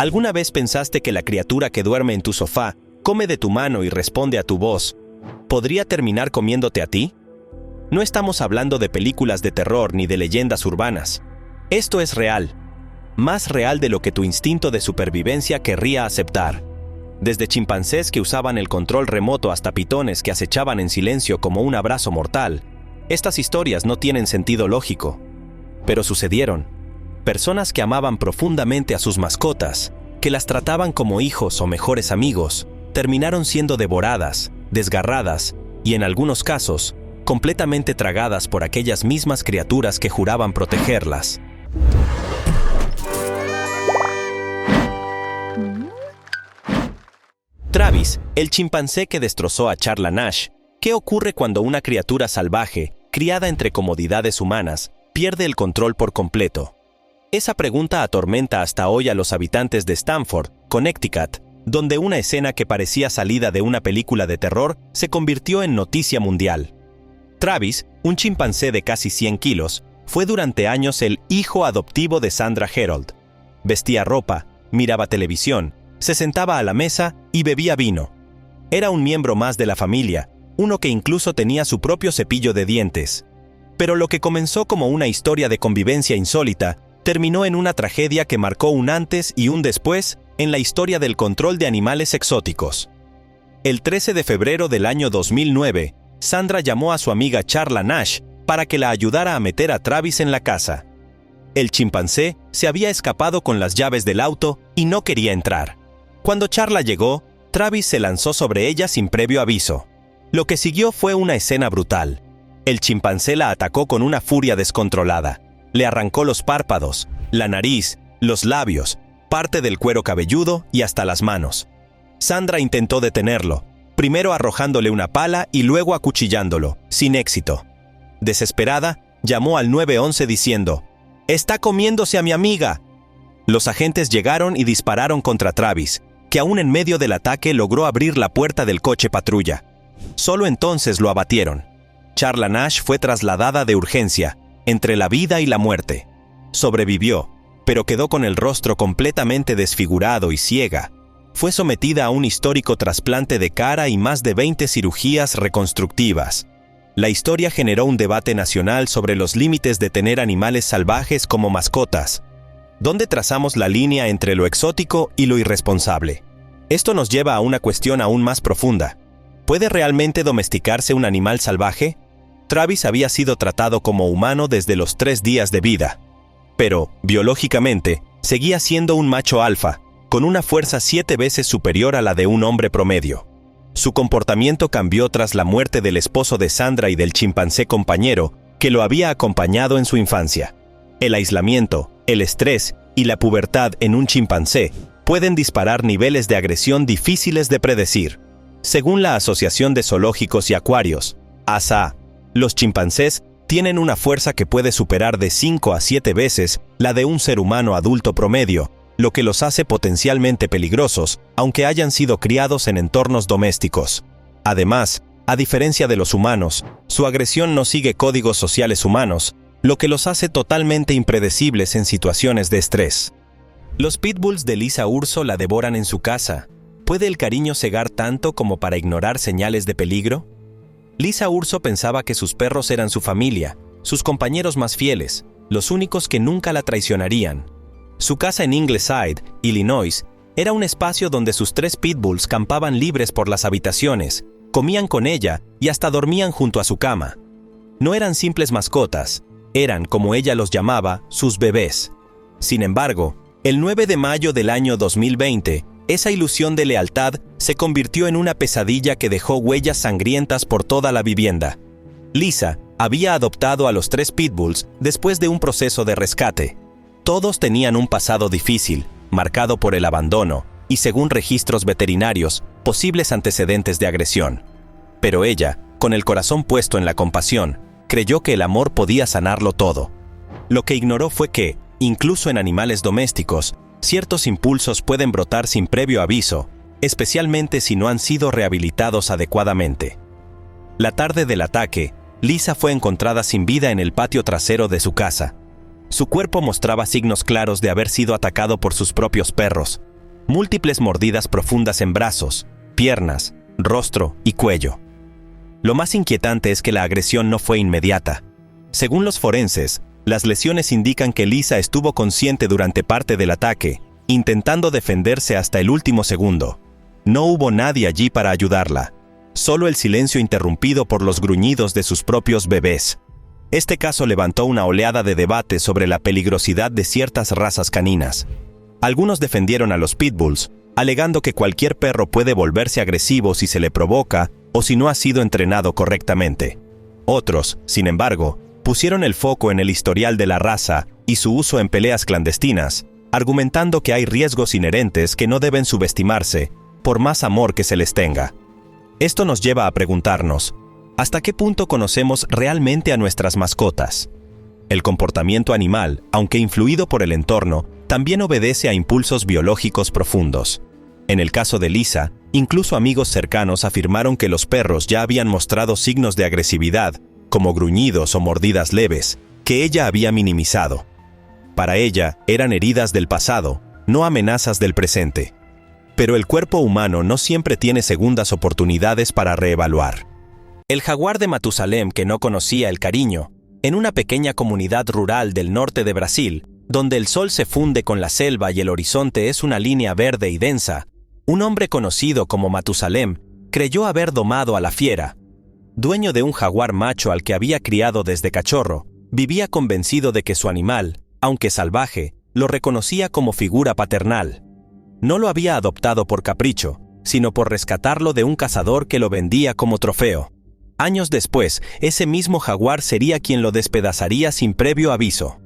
¿Alguna vez pensaste que la criatura que duerme en tu sofá, come de tu mano y responde a tu voz, podría terminar comiéndote a ti? No estamos hablando de películas de terror ni de leyendas urbanas. Esto es real. Más real de lo que tu instinto de supervivencia querría aceptar. Desde chimpancés que usaban el control remoto hasta pitones que acechaban en silencio como un abrazo mortal, estas historias no tienen sentido lógico. Pero sucedieron. Personas que amaban profundamente a sus mascotas, que las trataban como hijos o mejores amigos, terminaron siendo devoradas, desgarradas y, en algunos casos, completamente tragadas por aquellas mismas criaturas que juraban protegerlas. Travis, el chimpancé que destrozó a Charla Nash. ¿Qué ocurre cuando una criatura salvaje, criada entre comodidades humanas, pierde el control por completo? Esa pregunta atormenta hasta hoy a los habitantes de Stamford, Connecticut, donde una escena que parecía salida de una película de terror se convirtió en noticia mundial. Travis, un chimpancé de casi 100 kilos, fue durante años el hijo adoptivo de Sandra Herold. Vestía ropa, miraba televisión, se sentaba a la mesa y bebía vino. Era un miembro más de la familia, uno que incluso tenía su propio cepillo de dientes. Pero lo que comenzó como una historia de convivencia insólita, terminó en una tragedia que marcó un antes y un después en la historia del control de animales exóticos. El 13 de febrero del año 2009, Sandra llamó a su amiga Charla Nash para que la ayudara a meter a Travis en la casa. El chimpancé se había escapado con las llaves del auto y no quería entrar. Cuando Charla llegó, Travis se lanzó sobre ella sin previo aviso. Lo que siguió fue una escena brutal. El chimpancé la atacó con una furia descontrolada. Le arrancó los párpados, la nariz, los labios, parte del cuero cabelludo y hasta las manos. Sandra intentó detenerlo, primero arrojándole una pala y luego acuchillándolo, sin éxito. Desesperada, llamó al 911 diciendo: «¡Está comiéndose a mi amiga!». Los agentes llegaron y dispararon contra Travis, que aún en medio del ataque logró abrir la puerta del coche patrulla. Solo entonces lo abatieron. Charla Nash fue trasladada de urgencia, entre la vida y la muerte. Sobrevivió, pero quedó con el rostro completamente desfigurado y ciega. Fue sometida a un histórico trasplante de cara y más de 20 cirugías reconstructivas. La historia generó un debate nacional sobre los límites de tener animales salvajes como mascotas. ¿Dónde trazamos la línea entre lo exótico y lo irresponsable? Esto nos lleva a una cuestión aún más profunda. ¿Puede realmente domesticarse un animal salvaje? Travis había sido tratado como humano desde los 3 días de vida. Pero, biológicamente, seguía siendo un macho alfa, con una fuerza 7 veces superior a la de un hombre promedio. Su comportamiento cambió tras la muerte del esposo de Sandra y del chimpancé compañero, que lo había acompañado en su infancia. El aislamiento, el estrés y la pubertad en un chimpancé pueden disparar niveles de agresión difíciles de predecir. Según la Asociación de Zoológicos y Acuarios, ASA, los chimpancés tienen una fuerza que puede superar de 5 a 7 veces la de un ser humano adulto promedio, lo que los hace potencialmente peligrosos, aunque hayan sido criados en entornos domésticos. Además, a diferencia de los humanos, su agresión no sigue códigos sociales humanos, lo que los hace totalmente impredecibles en situaciones de estrés. Los pitbulls de Lisa Urso la devoran en su casa. ¿Puede el cariño cegar tanto como para ignorar señales de peligro? Lisa Urso pensaba que sus perros eran su familia, sus compañeros más fieles, los únicos que nunca la traicionarían. Su casa en Ingleside, Illinois, era un espacio donde sus 3 pitbulls campaban libres por las habitaciones, comían con ella y hasta dormían junto a su cama. No eran simples mascotas, eran, como ella los llamaba, sus bebés. Sin embargo, el 9 de mayo del año 2020, esa ilusión de lealtad se convirtió en una pesadilla que dejó huellas sangrientas por toda la vivienda. Lisa había adoptado a los 3 pitbulls después de un proceso de rescate. Todos tenían un pasado difícil, marcado por el abandono y, según registros veterinarios, posibles antecedentes de agresión. Pero ella, con el corazón puesto en la compasión, creyó que el amor podía sanarlo todo. Lo que ignoró fue que, incluso en animales domésticos, ciertos impulsos pueden brotar sin previo aviso, especialmente si no han sido rehabilitados adecuadamente. La tarde del ataque, Lisa fue encontrada sin vida en el patio trasero de su casa. Su cuerpo mostraba signos claros de haber sido atacado por sus propios perros, múltiples mordidas profundas en brazos, piernas, rostro y cuello. Lo más inquietante es que la agresión no fue inmediata. Según los forenses, las lesiones indican que Lisa estuvo consciente durante parte del ataque, intentando defenderse hasta el último segundo. No hubo nadie allí para ayudarla, solo el silencio interrumpido por los gruñidos de sus propios bebés. Este caso levantó una oleada de debate sobre la peligrosidad de ciertas razas caninas. Algunos defendieron a los pitbulls, alegando que cualquier perro puede volverse agresivo si se le provoca o si no ha sido entrenado correctamente. Otros, sin embargo, pusieron el foco en el historial de la raza y su uso en peleas clandestinas, argumentando que hay riesgos inherentes que no deben subestimarse, por más amor que se les tenga. Esto nos lleva a preguntarnos, ¿hasta qué punto conocemos realmente a nuestras mascotas? El comportamiento animal, aunque influido por el entorno, también obedece a impulsos biológicos profundos. En el caso de Lisa, incluso amigos cercanos afirmaron que los perros ya habían mostrado signos de agresividad, como gruñidos o mordidas leves, que ella había minimizado. Para ella, eran heridas del pasado, no amenazas del presente. Pero el cuerpo humano no siempre tiene segundas oportunidades para reevaluar. El jaguar de Matusalem, que no conocía el cariño, en una pequeña comunidad rural del norte de Brasil, donde el sol se funde con la selva y el horizonte es una línea verde y densa, un hombre conocido como Matusalem creyó haber domado a la fiera. Dueño de un jaguar macho al que había criado desde cachorro, vivía convencido de que su animal, aunque salvaje, lo reconocía como figura paternal. No lo había adoptado por capricho, sino por rescatarlo de un cazador que lo vendía como trofeo. Años después, ese mismo jaguar sería quien lo despedazaría sin previo aviso.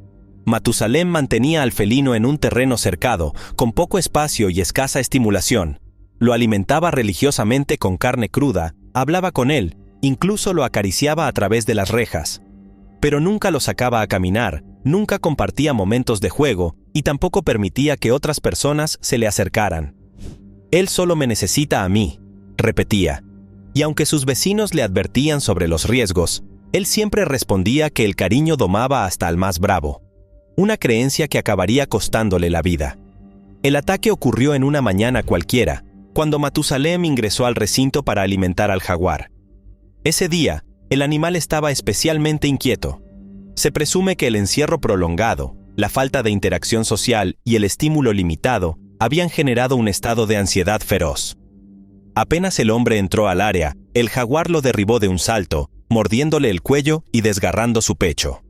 Matusalem mantenía al felino en un terreno cercado, con poco espacio y escasa estimulación. Lo alimentaba religiosamente con carne cruda, hablaba con él, incluso lo acariciaba a través de las rejas. Pero nunca lo sacaba a caminar, nunca compartía momentos de juego y tampoco permitía que otras personas se le acercaran. «Él solo me necesita a mí», repetía. Y aunque sus vecinos le advertían sobre los riesgos, él siempre respondía que el cariño domaba hasta al más bravo. Una creencia que acabaría costándole la vida. El ataque ocurrió en una mañana cualquiera, cuando Matusalem ingresó al recinto para alimentar al jaguar. Ese día, el animal estaba especialmente inquieto. Se presume que el encierro prolongado, la falta de interacción social y el estímulo limitado habían generado un estado de ansiedad feroz. Apenas el hombre entró al área, el jaguar lo derribó de un salto, mordiéndole el cuello y desgarrando su pecho.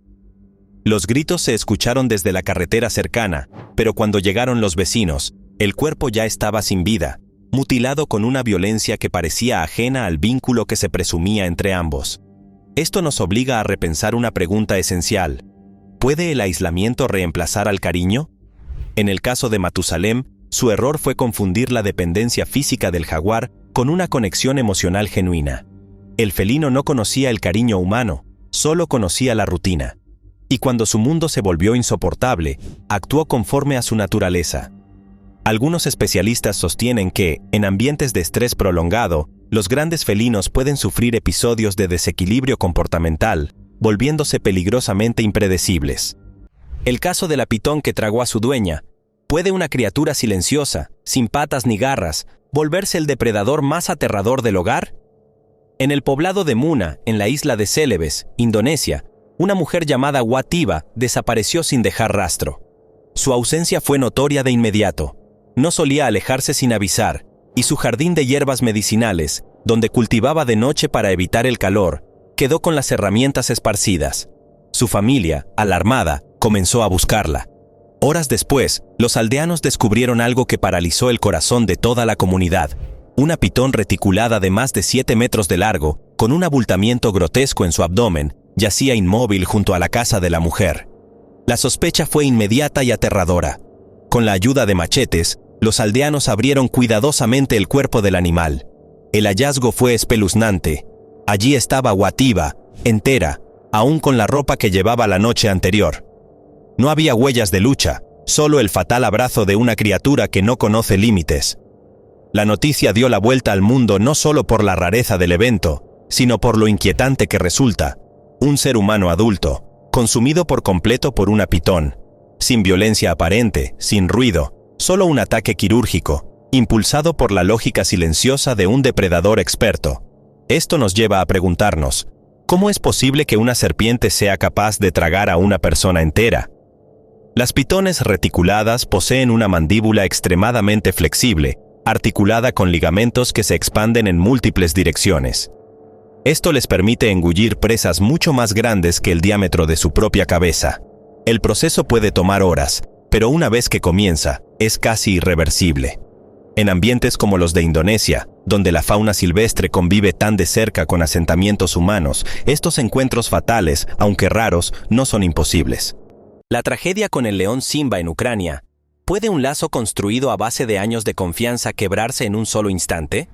Los gritos se escucharon desde la carretera cercana, pero cuando llegaron los vecinos, el cuerpo ya estaba sin vida, mutilado con una violencia que parecía ajena al vínculo que se presumía entre ambos. Esto nos obliga a repensar una pregunta esencial. ¿Puede el aislamiento reemplazar al cariño? En el caso de Matusalem, su error fue confundir la dependencia física del jaguar con una conexión emocional genuina. El felino no conocía el cariño humano, solo conocía la rutina. Y cuando su mundo se volvió insoportable, actuó conforme a su naturaleza. Algunos especialistas sostienen que, en ambientes de estrés prolongado, los grandes felinos pueden sufrir episodios de desequilibrio comportamental, volviéndose peligrosamente impredecibles. El caso de la pitón que tragó a su dueña. ¿Puede una criatura silenciosa, sin patas ni garras, volverse el depredador más aterrador del hogar? En el poblado de Muna, en la isla de Celebes, Indonesia, una mujer llamada Watiba desapareció sin dejar rastro. Su ausencia fue notoria de inmediato. No solía alejarse sin avisar, y su jardín de hierbas medicinales, donde cultivaba de noche para evitar el calor, quedó con las herramientas esparcidas. Su familia, alarmada, comenzó a buscarla. Horas después, los aldeanos descubrieron algo que paralizó el corazón de toda la comunidad. Una pitón reticulada de más de 7 metros de largo, con un abultamiento grotesco en su abdomen, yacía inmóvil junto a la casa de la mujer. La sospecha fue inmediata y aterradora. Con la ayuda de machetes, los aldeanos abrieron cuidadosamente el cuerpo del animal. El hallazgo fue espeluznante. Allí estaba Watiba, entera, aún con la ropa que llevaba la noche anterior. No había huellas de lucha, solo el fatal abrazo de una criatura que no conoce límites. La noticia dio la vuelta al mundo no solo por la rareza del evento, sino por lo inquietante que resulta. Un ser humano adulto, consumido por completo por una pitón, sin violencia aparente, sin ruido, solo un ataque quirúrgico, impulsado por la lógica silenciosa de un depredador experto. Esto nos lleva a preguntarnos, ¿cómo es posible que una serpiente sea capaz de tragar a una persona entera? Las pitones reticuladas poseen una mandíbula extremadamente flexible, articulada con ligamentos que se expanden en múltiples direcciones. Esto les permite engullir presas mucho más grandes que el diámetro de su propia cabeza. El proceso puede tomar horas, pero una vez que comienza, es casi irreversible. En ambientes como los de Indonesia, donde la fauna silvestre convive tan de cerca con asentamientos humanos, estos encuentros fatales, aunque raros, no son imposibles. La tragedia con el león Simba en Ucrania. ¿Puede un lazo construido a base de años de confianza quebrarse en un solo instante?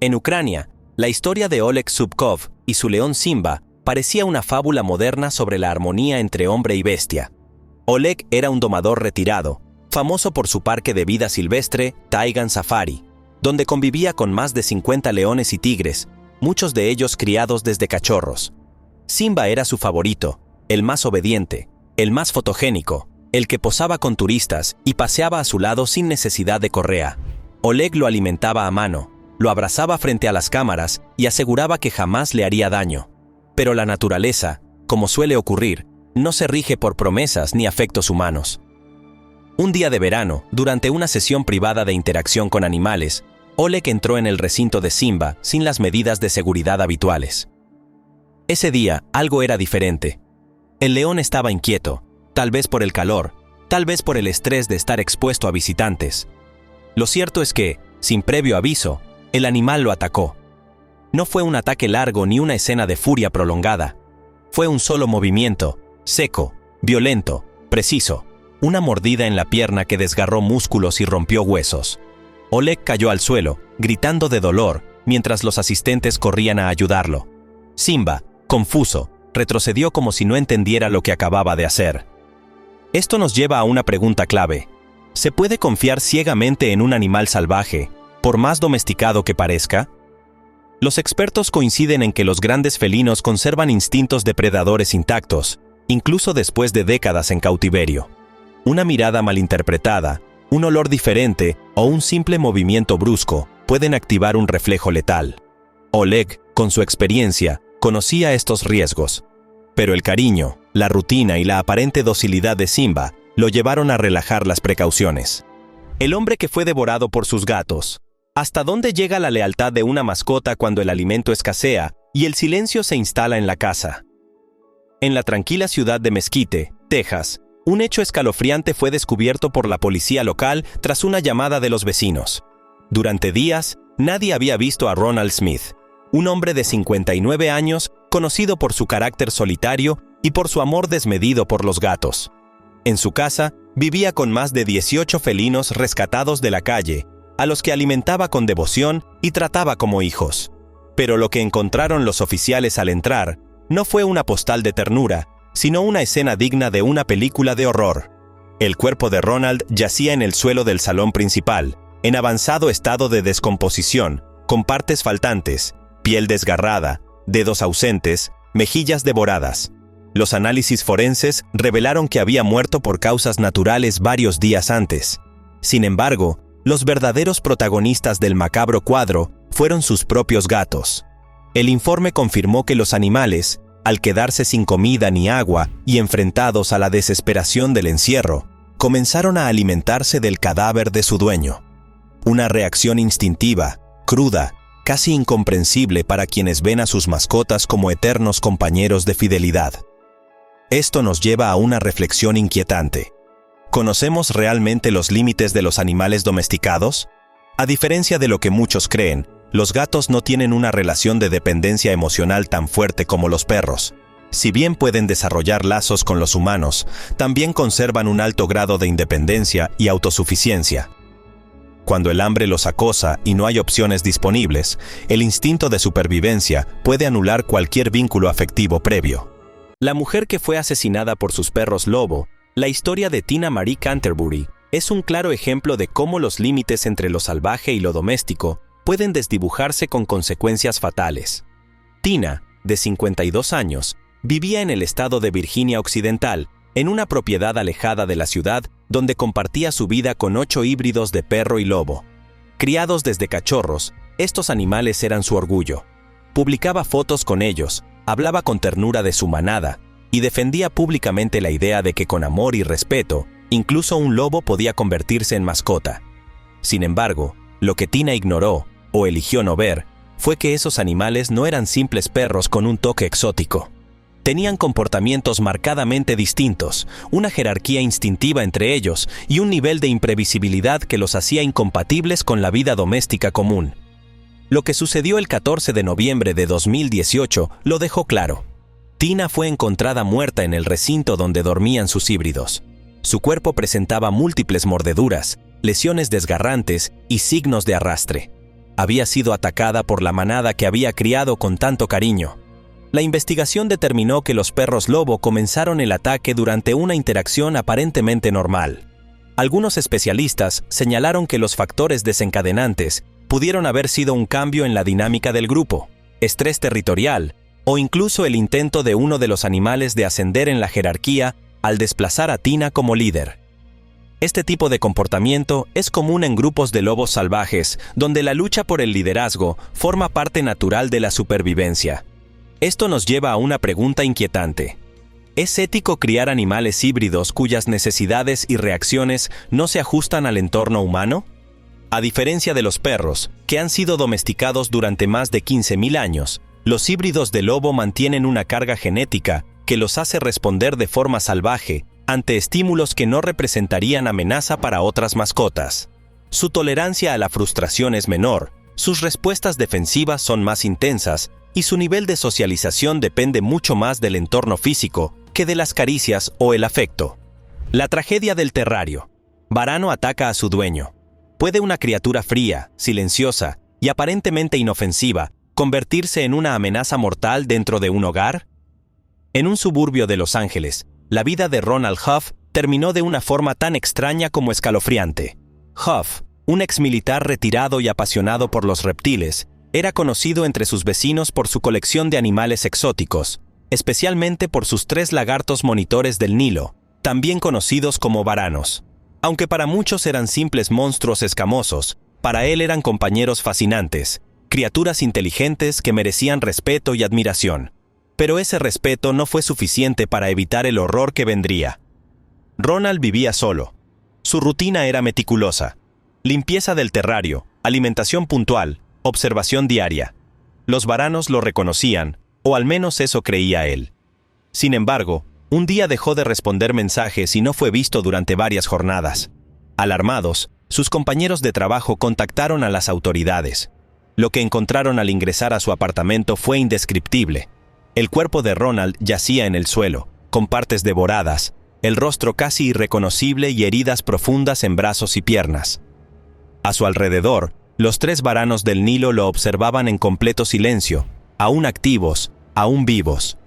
En Ucrania, la historia de Oleg Zubkov y su león Simba parecía una fábula moderna sobre la armonía entre hombre y bestia. Oleg era un domador retirado, famoso por su parque de vida silvestre, Taigan Safari, donde convivía con más de 50 leones y tigres, muchos de ellos criados desde cachorros. Simba era su favorito, el más obediente, el más fotogénico, el que posaba con turistas y paseaba a su lado sin necesidad de correa. Oleg lo alimentaba a mano, lo abrazaba frente a las cámaras y aseguraba que jamás le haría daño. Pero la naturaleza, como suele ocurrir, no se rige por promesas ni afectos humanos. Un día de verano, durante una sesión privada de interacción con animales, Oleg entró en el recinto de Simba sin las medidas de seguridad habituales. Ese día, algo era diferente. El león estaba inquieto, tal vez por el calor, tal vez por el estrés de estar expuesto a visitantes. Lo cierto es que, sin previo aviso, el animal lo atacó. No fue un ataque largo ni una escena de furia prolongada. Fue un solo movimiento, seco, violento, preciso, una mordida en la pierna que desgarró músculos y rompió huesos. Oleg cayó al suelo, gritando de dolor, mientras los asistentes corrían a ayudarlo. Simba, confuso, retrocedió como si no entendiera lo que acababa de hacer. Esto nos lleva a una pregunta clave. ¿Se puede confiar ciegamente en un animal salvaje, por más domesticado que parezca? Los expertos coinciden en que los grandes felinos conservan instintos depredadores intactos, incluso después de décadas en cautiverio. Una mirada malinterpretada, un olor diferente o un simple movimiento brusco pueden activar un reflejo letal. Oleg, con su experiencia, conocía estos riesgos. Pero el cariño, la rutina y la aparente docilidad de Simba lo llevaron a relajar las precauciones. El hombre que fue devorado por sus gatos. ¿Hasta dónde llega la lealtad de una mascota cuando el alimento escasea y el silencio se instala en la casa? En la tranquila ciudad de Mesquite, Texas, un hecho escalofriante fue descubierto por la policía local tras una llamada de los vecinos. Durante días, nadie había visto a Ronald Smith, un hombre de 59 años conocido por su carácter solitario y por su amor desmedido por los gatos. En su casa, vivía con más de 18 felinos rescatados de la calle, a los que alimentaba con devoción y trataba como hijos. Pero lo que encontraron los oficiales al entrar no fue una postal de ternura, sino una escena digna de una película de horror. El cuerpo de Ronald yacía en el suelo del salón principal, en avanzado estado de descomposición, con partes faltantes, piel desgarrada, dedos ausentes, mejillas devoradas. Los análisis forenses revelaron que había muerto por causas naturales varios días antes. Sin embargo, los verdaderos protagonistas del macabro cuadro fueron sus propios gatos. El informe confirmó que los animales, al quedarse sin comida ni agua y enfrentados a la desesperación del encierro, comenzaron a alimentarse del cadáver de su dueño. Una reacción instintiva, cruda, casi incomprensible para quienes ven a sus mascotas como eternos compañeros de fidelidad. Esto nos lleva a una reflexión inquietante. ¿Conocemos realmente los límites de los animales domesticados? A diferencia de lo que muchos creen, los gatos no tienen una relación de dependencia emocional tan fuerte como los perros. Si bien pueden desarrollar lazos con los humanos, también conservan un alto grado de independencia y autosuficiencia. Cuando el hambre los acosa y no hay opciones disponibles, el instinto de supervivencia puede anular cualquier vínculo afectivo previo. La mujer que fue asesinada por sus perros lobo, la historia de Tina Marie Canterbury, es un claro ejemplo de cómo los límites entre lo salvaje y lo doméstico pueden desdibujarse con consecuencias fatales. Tina, de 52 años, vivía en el estado de Virginia Occidental en una propiedad alejada de la ciudad donde compartía su vida con 8 híbridos de perro y lobo. Criados desde cachorros, estos animales eran su orgullo. Publicaba fotos con ellos, hablaba con ternura de su manada y defendía públicamente la idea de que con amor y respeto, incluso un lobo podía convertirse en mascota. Sin embargo, lo que Tina ignoró, o eligió no ver, fue que esos animales no eran simples perros con un toque exótico. Tenían comportamientos marcadamente distintos, una jerarquía instintiva entre ellos y un nivel de imprevisibilidad que los hacía incompatibles con la vida doméstica común. Lo que sucedió el 14 de noviembre de 2018 lo dejó claro. Tina fue encontrada muerta en el recinto donde dormían sus híbridos. Su cuerpo presentaba múltiples mordeduras, lesiones desgarrantes y signos de arrastre. Había sido atacada por la manada que había criado con tanto cariño. La investigación determinó que los perros lobo comenzaron el ataque durante una interacción aparentemente normal. Algunos especialistas señalaron que los factores desencadenantes pudieron haber sido un cambio en la dinámica del grupo, estrés territorial o incluso el intento de uno de los animales de ascender en la jerarquía al desplazar a Tina como líder. Este tipo de comportamiento es común en grupos de lobos salvajes, donde la lucha por el liderazgo forma parte natural de la supervivencia. Esto nos lleva a una pregunta inquietante. ¿Es ético criar animales híbridos cuyas necesidades y reacciones no se ajustan al entorno humano? A diferencia de los perros, que han sido domesticados durante más de 15.000 años, los híbridos de lobo mantienen una carga genética que los hace responder de forma salvaje ante estímulos que no representarían amenaza para otras mascotas. Su tolerancia a la frustración es menor, sus respuestas defensivas son más intensas y su nivel de socialización depende mucho más del entorno físico que de las caricias o el afecto. La tragedia del terrario. Varano ataca a su dueño. ¿Puede una criatura fría, silenciosa y aparentemente inofensiva convertirse en una amenaza mortal dentro de un hogar? En un suburbio de Los Ángeles, la vida de Ronald Huff terminó de una forma tan extraña como escalofriante. Huff, un exmilitar retirado y apasionado por los reptiles, era conocido entre sus vecinos por su colección de animales exóticos, especialmente por sus 3 lagartos monitores del Nilo, también conocidos como varanos. Aunque para muchos eran simples monstruos escamosos, para él eran compañeros fascinantes, criaturas inteligentes que merecían respeto y admiración. Pero ese respeto no fue suficiente para evitar el horror que vendría. Ronald vivía solo. Su rutina era meticulosa. Limpieza del terrario, alimentación puntual, observación diaria. Los varanos lo reconocían, o al menos eso creía él. Sin embargo, un día dejó de responder mensajes y no fue visto durante varias jornadas. Alarmados, sus compañeros de trabajo contactaron a las autoridades. Lo que encontraron al ingresar a su apartamento fue indescriptible. El cuerpo de Ronald yacía en el suelo, con partes devoradas, el rostro casi irreconocible y heridas profundas en brazos y piernas. A su alrededor, los 3 varanos del Nilo lo observaban en completo silencio, aún activos, aún vivos.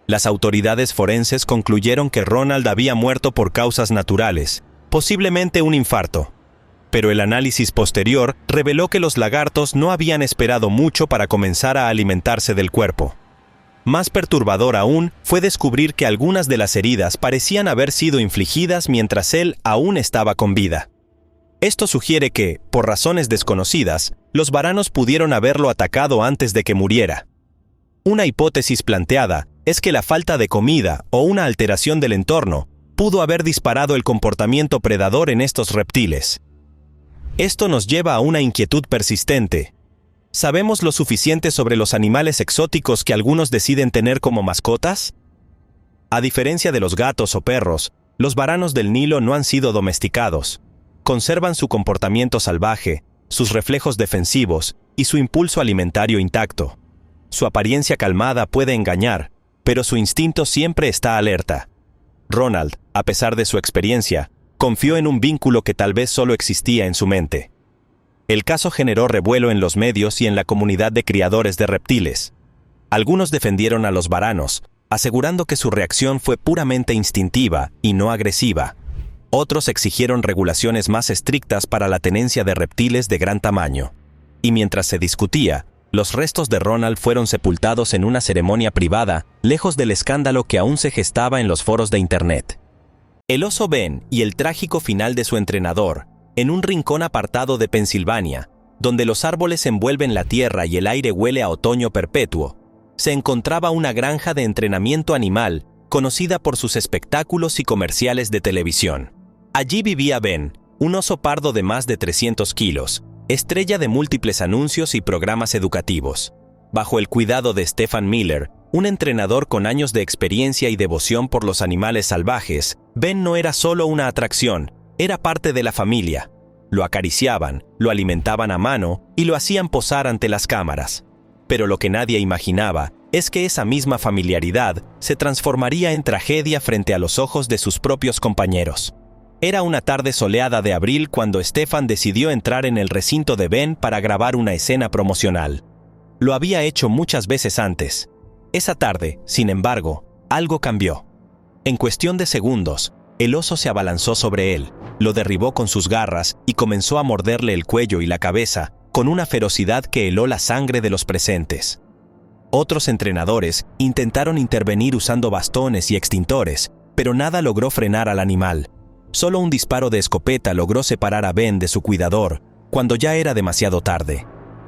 Las autoridades forenses concluyeron que Ronald había muerto por causas naturales, posiblemente un infarto. Pero el análisis posterior reveló que los lagartos no habían esperado mucho para comenzar a alimentarse del cuerpo. Más perturbador aún fue descubrir que algunas de las heridas parecían haber sido infligidas mientras él aún estaba con vida. Esto sugiere que, por razones desconocidas, los varanos pudieron haberlo atacado antes de que muriera. Una hipótesis planteada es que la falta de comida o una alteración del entorno pudo haber disparado el comportamiento predador en estos reptiles. Esto nos lleva a una inquietud persistente. ¿Sabemos lo suficiente sobre los animales exóticos que algunos deciden tener como mascotas? A diferencia de los gatos o perros, los varanos del Nilo no han sido domesticados. Conservan su comportamiento salvaje, sus reflejos defensivos y su impulso alimentario intacto. Su apariencia calmada puede engañar, pero su instinto siempre está alerta. Ronald, a pesar de su experiencia, confió en un vínculo que tal vez solo existía en su mente. El caso generó revuelo en los medios y en la comunidad de criadores de reptiles. Algunos defendieron a los varanos, asegurando que su reacción fue puramente instintiva y no agresiva. Otros exigieron regulaciones más estrictas para la tenencia de reptiles de gran tamaño. Y mientras se discutía, los restos de Ronald fueron sepultados en una ceremonia privada lejos del escándalo que aún se gestaba en los foros de Internet. El oso Ben y el trágico final de su entrenador, en un rincón apartado de Pensilvania, donde los árboles envuelven la tierra y el aire huele a otoño perpetuo, se encontraba una granja de entrenamiento animal conocida por sus espectáculos y comerciales de televisión. Allí vivía Ben, un oso pardo de más de 300 kilos, estrella de múltiples anuncios y programas educativos. Bajo el cuidado de Stephan Miller, un entrenador con años de experiencia y devoción por los animales salvajes, Ben no era solo una atracción, era parte de la familia. Lo acariciaban, lo alimentaban a mano y lo hacían posar ante las cámaras. Pero lo que nadie imaginaba es que esa misma familiaridad se transformaría en tragedia frente a los ojos de sus propios compañeros. Era una tarde soleada de abril cuando Stephan decidió entrar en el recinto de Ben para grabar una escena promocional. Lo había hecho muchas veces antes. Esa tarde, sin embargo, algo cambió. En cuestión de segundos, el oso se abalanzó sobre él, lo derribó con sus garras y comenzó a morderle el cuello y la cabeza con una ferocidad que heló la sangre de los presentes. Otros entrenadores intentaron intervenir usando bastones y extintores, pero nada logró frenar al animal. Solo un disparo de escopeta logró separar a Ben de su cuidador, cuando ya era demasiado tarde.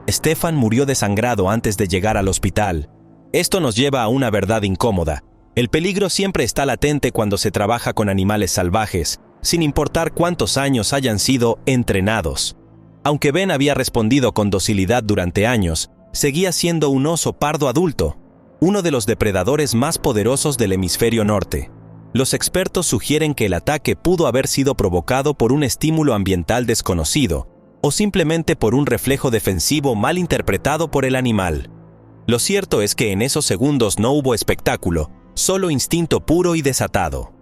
Stephan murió desangrado antes de llegar al hospital. Esto nos lleva a una verdad incómoda. El peligro siempre está latente cuando se trabaja con animales salvajes, sin importar cuántos años hayan sido entrenados. Aunque Ben había respondido con docilidad durante años, seguía siendo un oso pardo adulto, uno de los depredadores más poderosos del hemisferio norte. Los expertos sugieren que el ataque pudo haber sido provocado por un estímulo ambiental desconocido, o simplemente por un reflejo defensivo mal interpretado por el animal. Lo cierto es que en esos segundos no hubo espectáculo, solo instinto puro y desatado.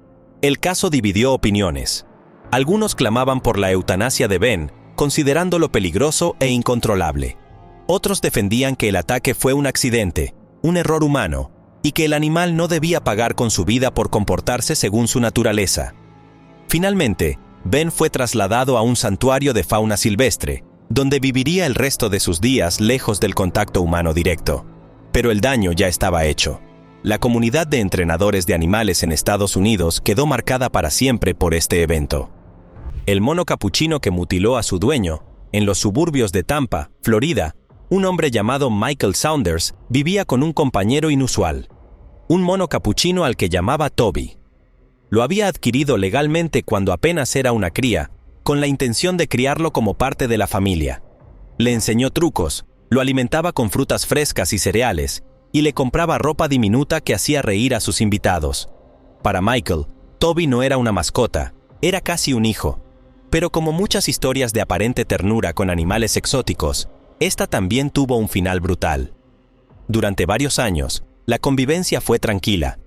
El caso dividió opiniones. Algunos clamaban por la eutanasia de Ben, considerándolo peligroso e incontrolable. Otros defendían que el ataque fue un accidente, un error humano, y que el animal no debía pagar con su vida por comportarse según su naturaleza. Finalmente, Ben fue trasladado a un santuario de fauna silvestre, donde viviría el resto de sus días lejos del contacto humano directo. Pero el daño ya estaba hecho. La comunidad de entrenadores de animales en Estados Unidos quedó marcada para siempre por este evento. El mono capuchino que mutiló a su dueño, en los suburbios de Tampa, Florida, un hombre llamado Michael Saunders vivía con un compañero inusual, un mono capuchino al que llamaba Toby. Lo había adquirido legalmente cuando apenas era una cría, con la intención de criarlo como parte de la familia. Le enseñó trucos, lo alimentaba con frutas frescas y cereales, y le compraba ropa diminuta que hacía reír a sus invitados. Para Michael, Toby no era una mascota, era casi un hijo. Pero como muchas historias de aparente ternura con animales exóticos, esta también tuvo un final brutal. Durante varios años, la convivencia fue tranquila.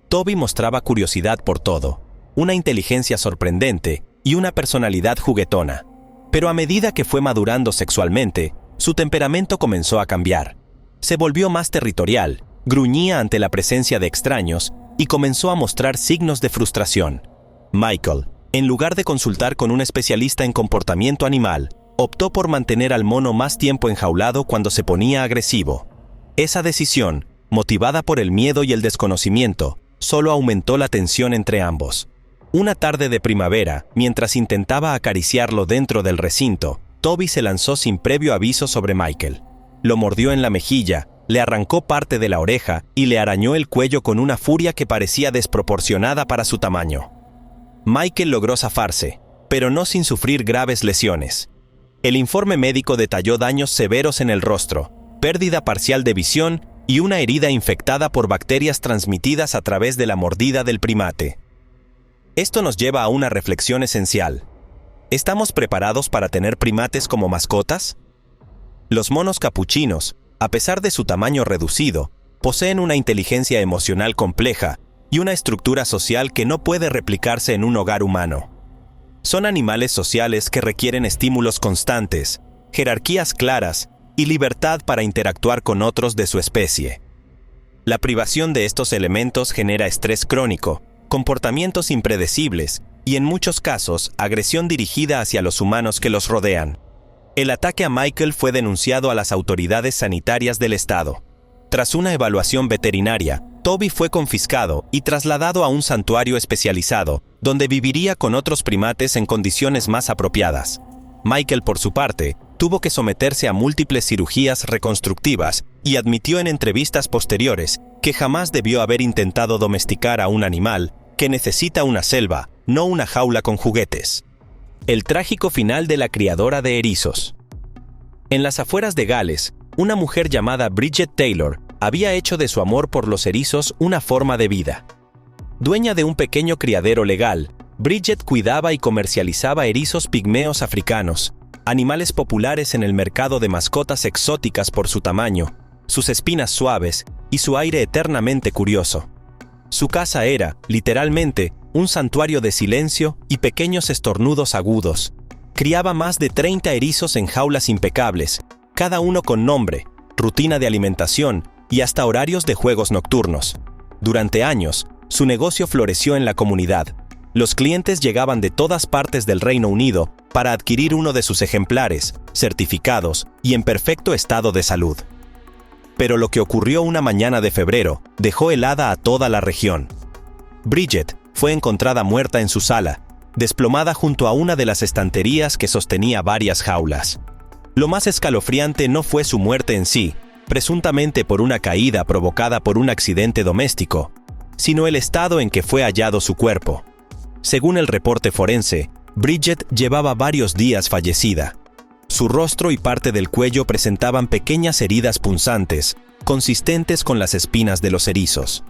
Toby mostraba curiosidad por todo, una inteligencia sorprendente y una personalidad juguetona. Pero a medida que fue madurando sexualmente, su temperamento comenzó a cambiar. Se volvió más territorial, gruñía ante la presencia de extraños y comenzó a mostrar signos de frustración. Michael, en lugar de consultar con un especialista en comportamiento animal, optó por mantener al mono más tiempo enjaulado cuando se ponía agresivo. Esa decisión, motivada por el miedo y el desconocimiento, solo aumentó la tensión entre ambos. Una tarde de primavera, mientras intentaba acariciarlo dentro del recinto, Toby se lanzó sin previo aviso sobre Michael. Lo mordió en la mejilla, le arrancó parte de la oreja y le arañó el cuello con una furia que parecía desproporcionada para su tamaño. Michael logró zafarse, pero no sin sufrir graves lesiones. El informe médico detalló daños severos en el rostro, pérdida parcial de visión y una herida infectada por bacterias transmitidas a través de la mordida del primate. Esto nos lleva a una reflexión esencial. ¿Estamos preparados para tener primates como mascotas? Los monos capuchinos, a pesar de su tamaño reducido, poseen una inteligencia emocional compleja y una estructura social que no puede replicarse en un hogar humano. Son animales sociales que requieren estímulos constantes, jerarquías claras y libertad para interactuar con otros de su especie. La privación de estos elementos genera estrés crónico, comportamientos impredecibles y, en muchos casos, agresión dirigida hacia los humanos que los rodean. El ataque a Michael fue denunciado a las autoridades sanitarias del estado. Tras una evaluación veterinaria, Toby fue confiscado y trasladado a un santuario especializado, donde viviría con otros primates en condiciones más apropiadas. Michael, por su parte, tuvo que someterse a múltiples cirugías reconstructivas y admitió en entrevistas posteriores que jamás debió haber intentado domesticar a un animal que necesita una selva, no una jaula con juguetes. El trágico final de la criadora de erizos. En las afueras de Gales, una mujer llamada Bridget Taylor había hecho de su amor por los erizos una forma de vida. Dueña de un pequeño criadero legal, Bridget cuidaba y comercializaba erizos pigmeos africanos, animales populares en el mercado de mascotas exóticas por su tamaño, sus espinas suaves y su aire eternamente curioso. Su casa era, literalmente, un santuario de silencio y pequeños estornudos agudos. Criaba más de 30 erizos en jaulas impecables, cada uno con nombre, rutina de alimentación y hasta horarios de juegos nocturnos. Durante años, su negocio floreció en la comunidad. Los clientes llegaban de todas partes del Reino Unido para adquirir uno de sus ejemplares, certificados y en perfecto estado de salud. Pero lo que ocurrió una mañana de febrero dejó helada a toda la región. Bridget fue encontrada muerta en su sala, desplomada junto a una de las estanterías que sostenía varias jaulas. Lo más escalofriante no fue su muerte en sí, presuntamente por una caída provocada por un accidente doméstico, sino el estado en que fue hallado su cuerpo. Según el reporte forense, Bridget llevaba varios días fallecida. Su rostro y parte del cuello presentaban pequeñas heridas punzantes, consistentes con las espinas de los erizos.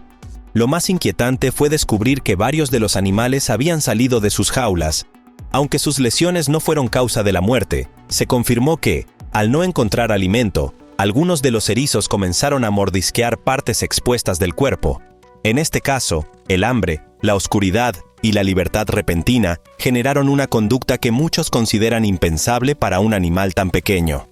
Lo más inquietante fue descubrir que varios de los animales habían salido de sus jaulas. Aunque sus lesiones no fueron causa de la muerte, se confirmó que, al no encontrar alimento, algunos de los erizos comenzaron a mordisquear partes expuestas del cuerpo. En este caso, el hambre, la oscuridad y la libertad repentina generaron una conducta que muchos consideran impensable para un animal tan pequeño.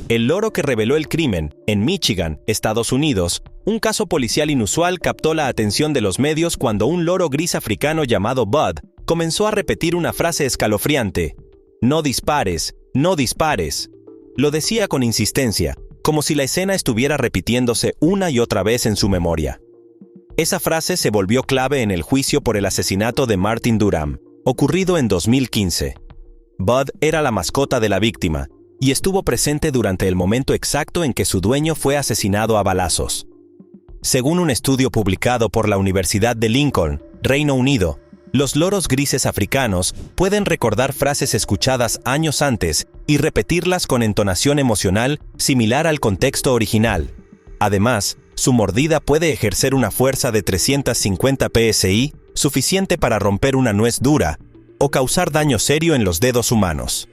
El loro que reveló el crimen, en Michigan, Estados Unidos, un caso policial inusual captó la atención de los medios cuando un loro gris africano llamado Bud comenzó a repetir una frase escalofriante: "No dispares, no dispares". Lo decía con insistencia, como si la escena estuviera repitiéndose una y otra vez en su memoria. Esa frase se volvió clave en el juicio por el asesinato de Martin Durham, ocurrido en 2015. Bud era la mascota de la víctima y estuvo presente durante el momento exacto en que su dueño fue asesinado a balazos. Según un estudio publicado por la Universidad de Lincoln, Reino Unido, los loros grises africanos pueden recordar frases escuchadas años antes y repetirlas con entonación emocional similar al contexto original. Además, su mordida puede ejercer una fuerza de 350 psi, suficiente para romper una nuez dura, o causar daño serio en los dedos humanos.